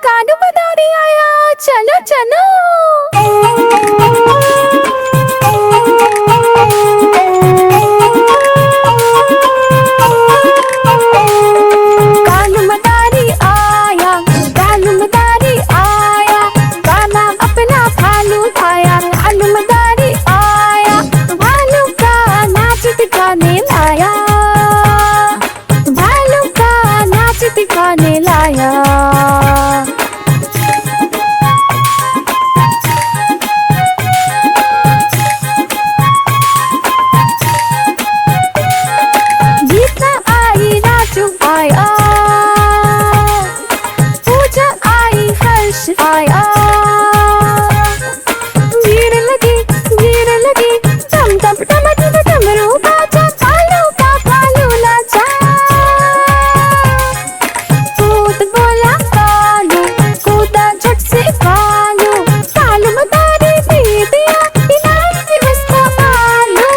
कानू मदारी आया, चलो चलो। कानू मदारी आया, कानू मदारी आया, गाना अपना भालू आया। कानू मदारी आया, भालू का नाच दिखाने लाया, भालू का नाच दिखाने लाया। गीता आई, राजू आया, पूजा आई, हर्ष आया। गिर लगी टम टम टम टम डमरू बाजा, भालू का भालू नाचा। कूद बोला कालू, कूदा झट से कालू, कालू मदारी दे दिया इनाम उसको आलू।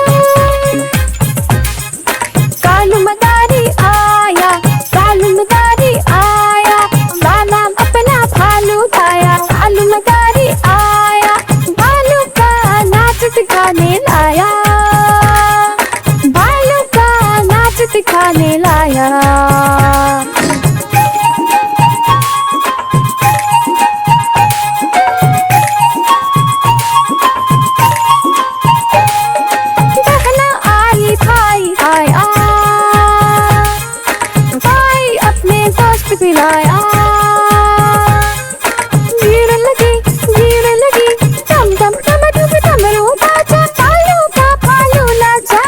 कालू मदारी आया, कालू मदारी आया, गाना अपना भालू गाया। कालू मदारी आया, भालू का नाच दिखाने लाया, भालू का नाच दिखाने लाया। बहना आई, भाई आया, भाई अपने दोस्त भी लाया। गिर लगी टम टम टम टम डमरू बाजा, भालू का भालू नाचा।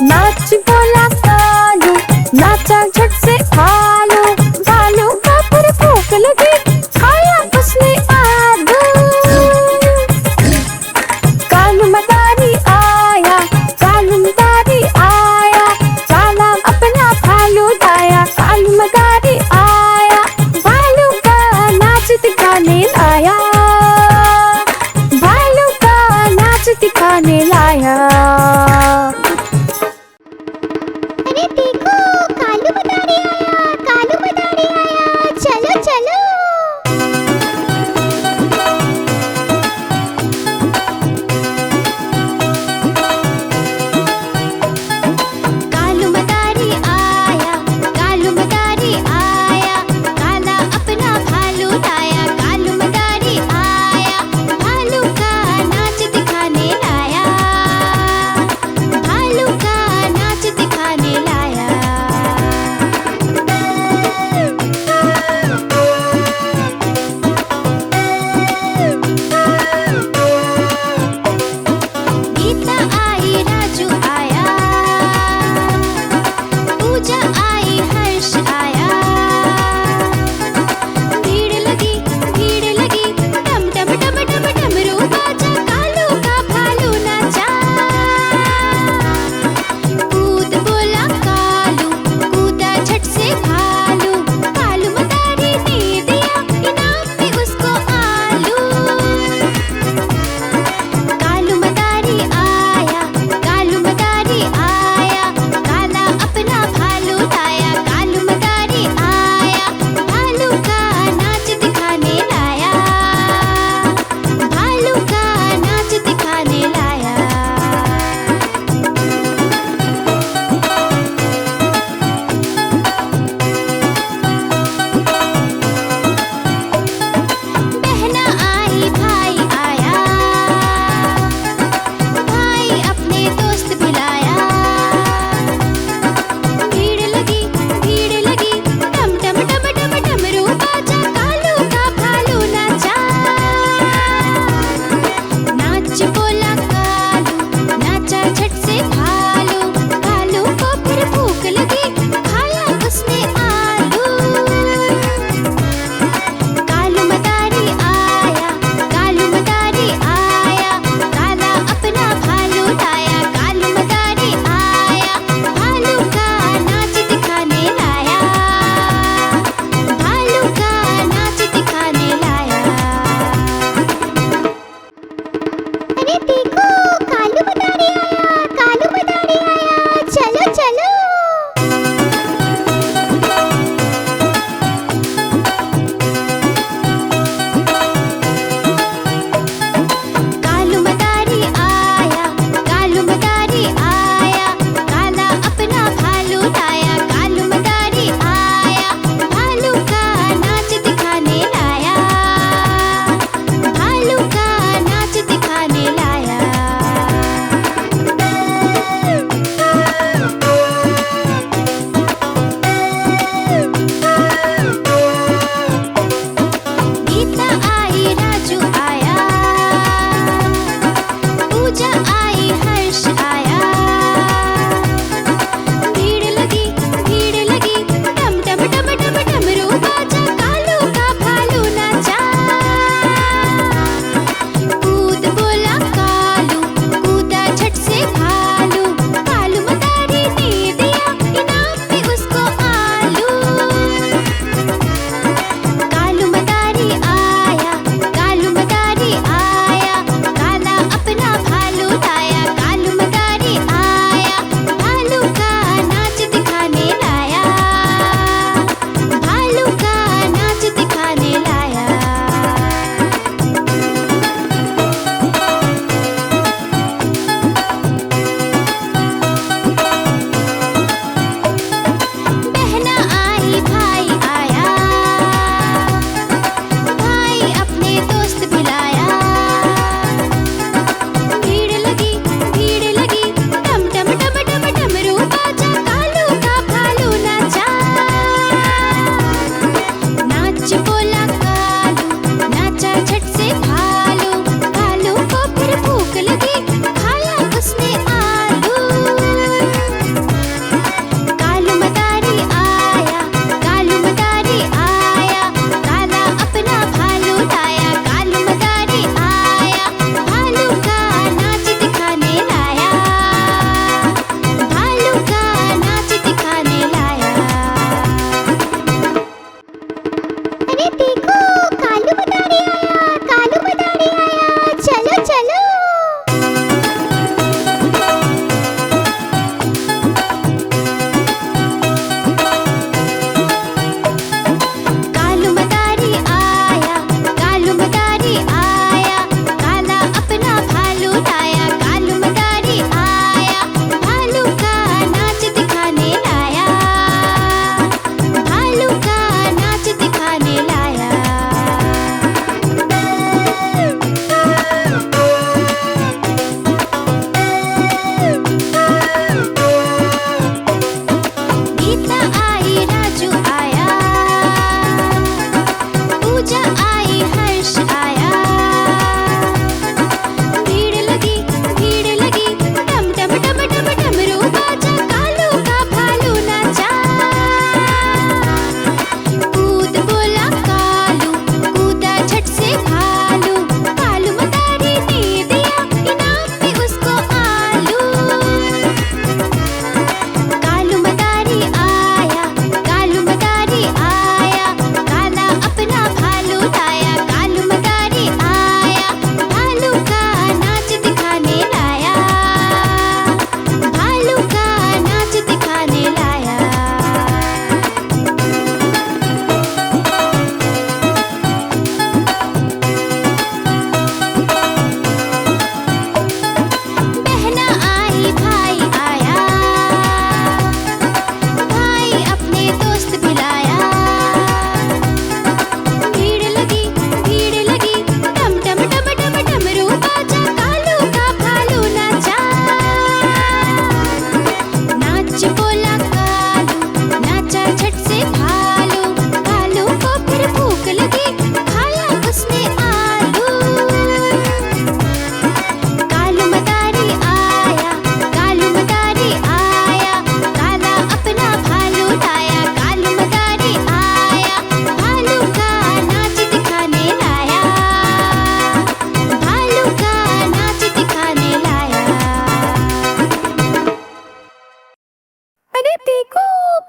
नाच बोला कालू, नाचा झट से भालू, भालू का पर भूख लगी, खाया उसने आलू। कालू मदारी आया, कालू मदारी आया, गाना अपना भालू गाया। कालू मदारी आया, भालू का नाच दिखाने लाया, भालू का नाच दिखाने लाया। अरे देखो, कालू मदारी आया,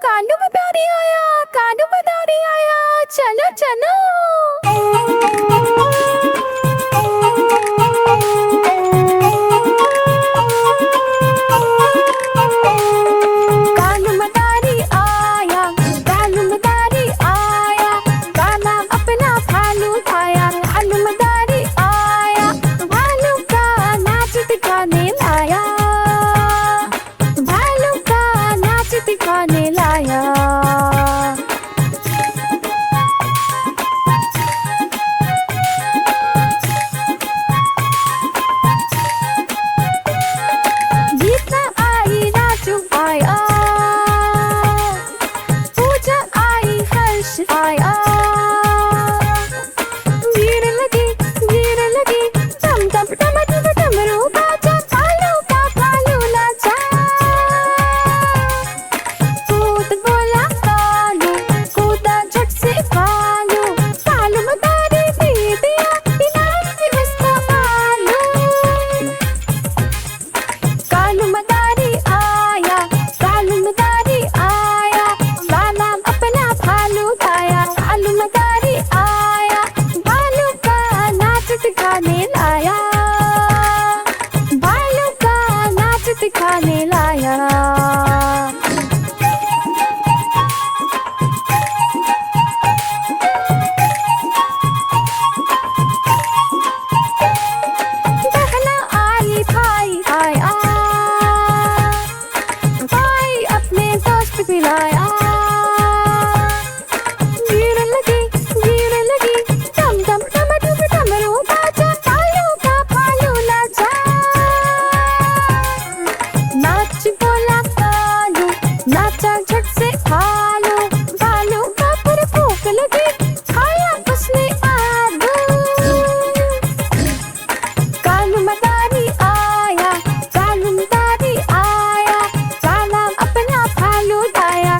कालू मदारी आया, कालू मदारी आया, चलो चलो। कालू मदारी आया, कालू मदारी आया, काला अपना भालू खाया। कालू मदारी आया, भालू का नाच दिखाने लाया, भालू का नाच दिखाने लाया। गीता आई, राजू आया, पूजा आई, हर्ष आया। भीड़ लगी, टम टम टम टम डमरू बाजा, भालू का भालू नाचा। कूद बोला कालू, कूदा झट से भालू, कालू मदारी दे दिया इनाम में उसका भालू। कालू मदारी आया, कालू मदारी आया, काला अपना भालू खाया। कालू मदारी आया, भालू का नाच दिखाने लाया, भालू का नाच दिखाने लाया। बहना आई, भाई आया, भाई अपने दोस्त बुलाया। भीड़ लगी, टम टम टम टम डमरू बाजा, कालू का भालू नाचा। नाच बोला कालू, नाचा झट से भालू, भालू का पर भूख लगी, खाया उसने आलू। कालू मदारी आया, कालू मदारी आया, काला अपना भालू खाया।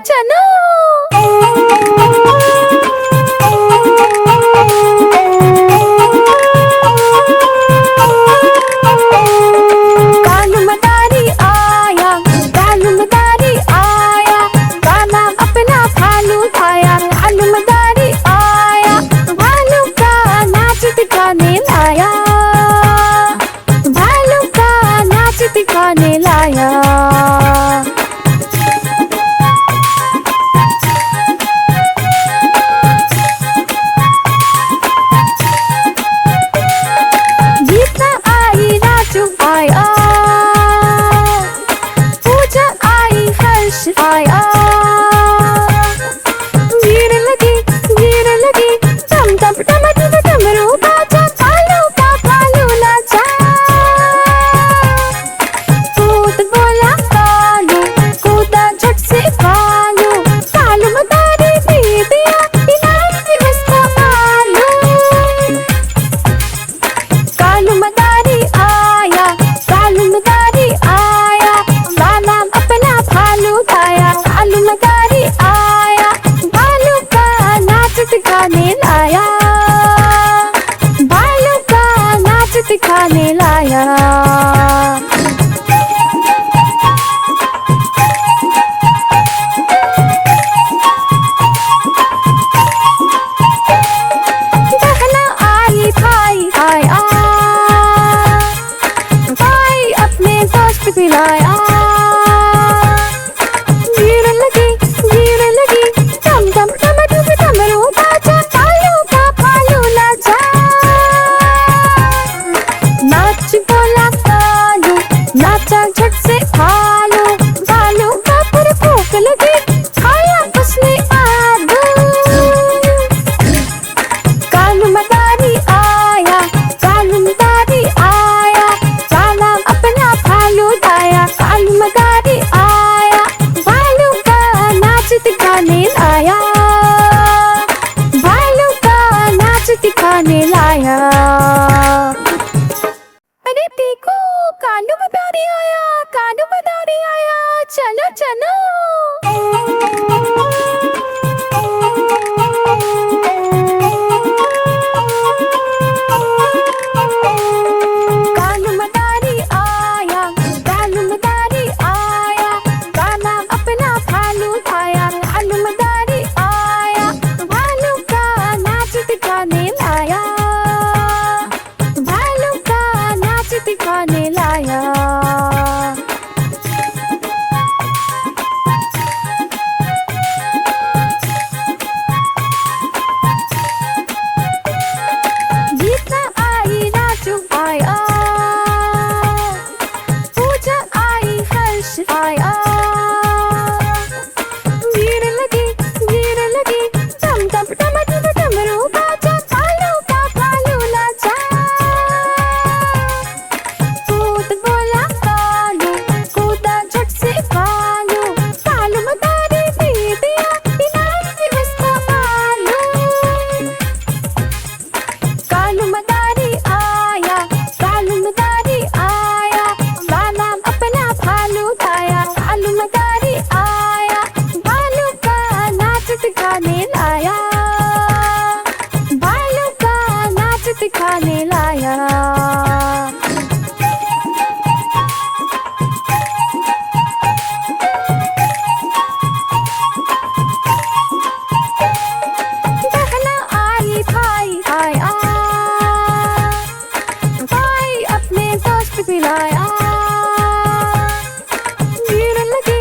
चलो कालू मदारी आया, कालू मदारी आया, काना अपना भालू उठाया। कालू मदारी आया, भालू का नाच दिखाने लाया, भालू का नाच दिखाने लाया। गीता आई, राजू आया, पूजा आई, हर्ष आया। भीड़ लगी टम टम टम टम डमरू बाजा, कालू का भालू नाचा। कूद बोला कालू, कूदा झट से कालू, कालू मदारी दे दिया इनाम भी उसको आलू। कालू मदारी आया, कालू मदारी आया, काना अपना भालू उठाया। कालू मदारी आया, भालू का नाच दिखाने लाया, भालू का नाच दिखाने लाया। बहना आई, भाई आया, भाई अपने दोस्त भी लाया। भीड़ लगी टम टम टम टम डमरू बाजा, कालू का भालू नाचा। नाच बोला कालू, नाचा झट से भालू, भालू का पर भूख लगी, खाया उसने आलू। कालू मदारी आया, कालू मदारी आया, काना अपना भालू उठाया। कालू मदारी आया, भालू का नाच दिखाने लाया, भालू का नाच दिखाने लाया। अरे देखो कालू मदारी आया, कालू मदारी आया, चलो चलो। कालू मदारी आया, कालू मदारी आया, काना अपना भालू उठाया। कालू मदारी आया, भालू का नाच दिखाने लाया, भालू का नाच दिखाने लाया। गीता आई, राजू आया, पूजा आई, हर्ष आया। भीड़ लगी टम टम टम टम डमरू बाजा, कालू का भालू नाचा। कूद बोला कालू, कूदा झट से कालू, कालू मदारी दे दिया इनाम भी उसको आलू। कालू मदारी आया, कालू मदारी आया, काना अपना भालू उठाया। कालू मदारी आया, भालू का नाच दिखाने लाया, भालू का नाच दिखाने लाया। बहना आई, भाई आया, भाई अपने दोस्त भी लाया। भीड़ लगी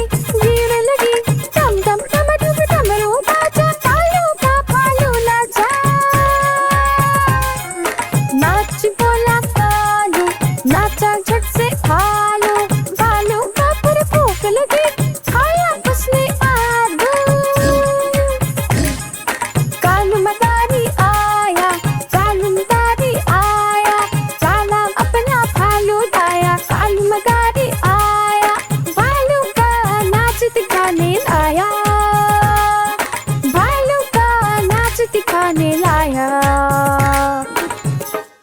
टम टम टम टम डमरू बाजा, कालू का भालू नाचा। नाच बोला कालू, नाचा झट से भालू, भालू का पर भूख लगी, खाया उसने आलू। कालू मदारी आया, कालू मदारी आया, काना अपना भालू उठाया। कालू मदारी आया, भालू का नाच दिखाने लाया, भालू का नाच दिखाने लाया।